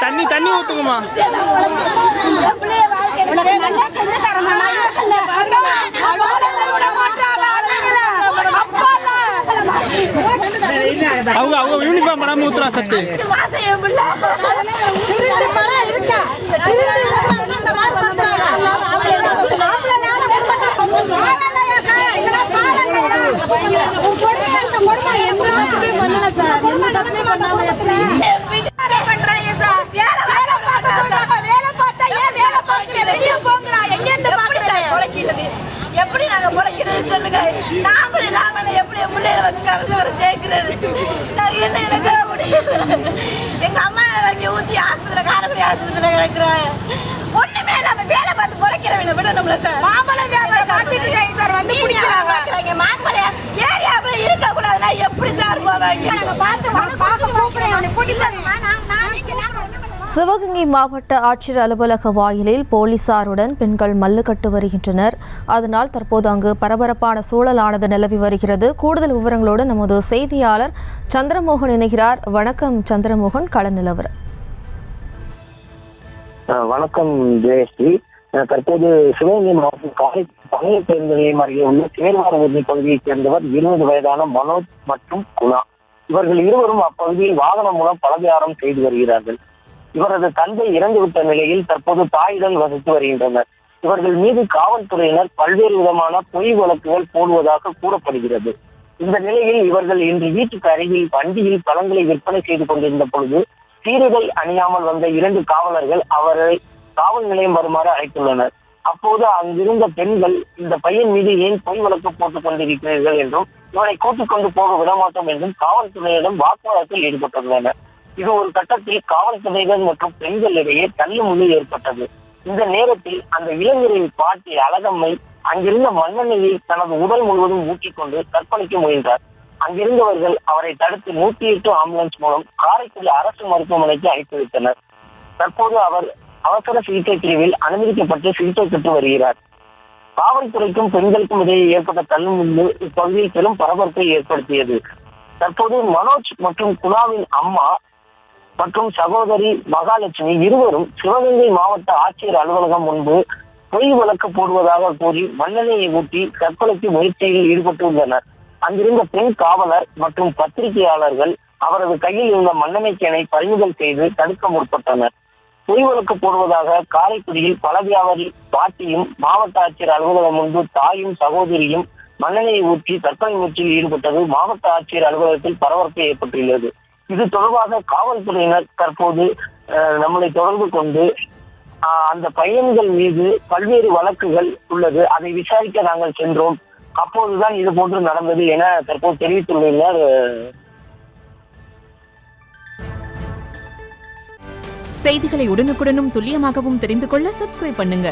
தண்ணி தண்ணி ஊத்துங்கம்மா. அவங்க அவங்க யூனிஃபார்ம் பண்ணாம ஊத்துறா சத்து. எப்படி நாங்க முளைக்கிறது சொல்லுங்க. நாமளும் நாம எப்படி பிள்ளைகளை வச்சு கலந்து வர சேர்க்கிறது நாங்க என்ன எனக்கு முடியல. எங்க அம்மா இங்கே ஊற்றி ஆஸ்பத்திரி காரக்குடி ஆஸ்பத்திரியில் கிடக்குறேன். ஒண்ணுமே இல்லாம வேலை பார்த்து முளைக்கிறவங்க விட நம்மள சார் மாம்பழம் சார் வந்து பிடிக்கிறாங்க. மாம்பழம் ஏரியாவுல இருக்க கூடாதுன்னா எப்படி சார் போவாங்க? நாங்க பார்த்து கூப்பிடுறேன் கூட்டிட்டு. சிவகங்கை மாவட்ட ஆட்சியர் அலுவலக வாயிலில் போலீசாருடன் பெண்கள் மல்லுக்கட்டு வருகின்றனர். அதனால் தற்போது அங்கு பரபரப்பான சூழலானது நிலவி வருகிறது. கூடுதல் விவரங்களோடு நமது செய்தியாளர் சந்திரமோகன் இணைகிறார். வணக்கம் சந்திரமோகன், கள நிலவரம். வணக்கம் ஜெயஸ்ரீ. தற்போது சிவகங்கை மாவட்டம் பழைய பேருந்து நிலையம் அருகே உள்ள சேர்வாரூர்தி பகுதியைச் சேர்ந்தவர் 20 வயதான மனோஜ் மற்றும் குணா. இவர்கள் இருவரும் அப்பகுதியில் வாகனம் மூலம் பலவியாரம் செய்து வருகிறார்கள். இவரது தந்தை இறந்துவிட்ட நிலையில் தற்போது தாயுடன் வசித்து வருகின்றனர். இவர்கள் மீது காவல்துறையினர் பல்வேறு விதமான பொய் வழக்குகள் போடுவதாக கூறப்படுகிறது. இந்த நிலையில் இவர்கள் இன்று வீட்டுக்கு அருகில் வண்டியில் பழங்களை விற்பனை செய்து கொண்டிருந்த பொழுது சீருடை அணியாமல் வந்த 2 காவலர்கள் அவரை காவல் நிலையம் வருமாறு அழைத்துள்ளனர். அப்போது அங்கிருந்த பெண்கள் இந்த பையன் மீது ஏன் பொய் வழக்கு போட்டுக் கொண்டிருக்கிறீர்கள் என்றும் இவரை கூட்டிக் கொண்டு போக விடமாட்டோம் என்றும் காவல்துறையிடம் வாக்குவாதத்தில் ஈடுபட்டுள்ளனர். இது ஒரு கட்டத்தில் காவல்துறையினர் மற்றும் பெண்களிடையே தள்ளுமுள்ளு ஏற்பட்டது. இந்த நேரத்தில் அந்த இளைஞரின் பாட்டி அழகம்மை அங்கிருந்த மண்ணெண்ணெயை தனது உடல் முழுவதும் ஊற்றிக்கொண்டு தற்கொலைக்க முயன்றார். அங்கிருந்தவர்கள் அவரை தடுத்து 108 ஆம்புலன்ஸ் மூலம் காரைக்குடி அரசு மருத்துவமனைக்கு அழைத்து வைத்தனர். தற்போது அவர் அவசர சிகிச்சை பிரிவில் அனுமதிக்கப்பட்டு சிகிச்சை பெற்று வருகிறார். காவல்துறைக்கும் பெண்களுக்கும் இடையே ஏற்பட்ட தள்ளுமுள்ளு இப்பகுதியில் பெரும் பரபரப்பை ஏற்படுத்தியது. தற்போது மனோஜ் மற்றும் குணாவின் அம்மா மற்றும் சகோதரி மகாலட்சுமி இருவரும் சிவகங்கை மாவட்ட ஆட்சியர் அலுவலகம் முன்பு பொய் வழக்கு போடுவதாக கூறி மண்ணெண்ணெயை ஊட்டி தற்கொலைக்கு முயற்சியில் ஈடுபட்டுள்ளனர். அங்கிருந்த பெண் காவலர் மற்றும் பத்திரிகையாளர்கள் அவரது கையில் இருந்த மண்ணெண்ணெய் கேனை பறிமுதல் செய்து தடுக்க முற்பட்டனர். பொய் வழக்கு போடுவதாக காரைக்குடியில் பல வியாபாரி பாட்டியும் மாவட்ட ஆட்சியர் அலுவலகம் முன்பு தாயும் சகோதரியும் மண்ணெண்ணெயை ஊற்றி தற்கொலை முயற்சியில் ஈடுபட்டது மாவட்ட ஆட்சியர் அலுவலகத்தில் பரபரப்பு ஏற்பட்டுள்ளது. இது தொடர்பாக காவல்துறையினர் தற்போது நம்மளை தொடர்பு கொண்டு அந்த பையன்கள் மீது பல்வேறு வழக்குகள் உள்ளது, அதை விசாரிக்க நாங்கள் சென்றோம், அப்போதுதான் இது போன்று நடந்தது என தற்போது தெரிவித்துள்ளனர். செய்திகளை உடனுக்குடனும் துல்லியமாகவும் தெரிந்து கொள்ள சப்ஸ்கிரைப் பண்ணுங்க.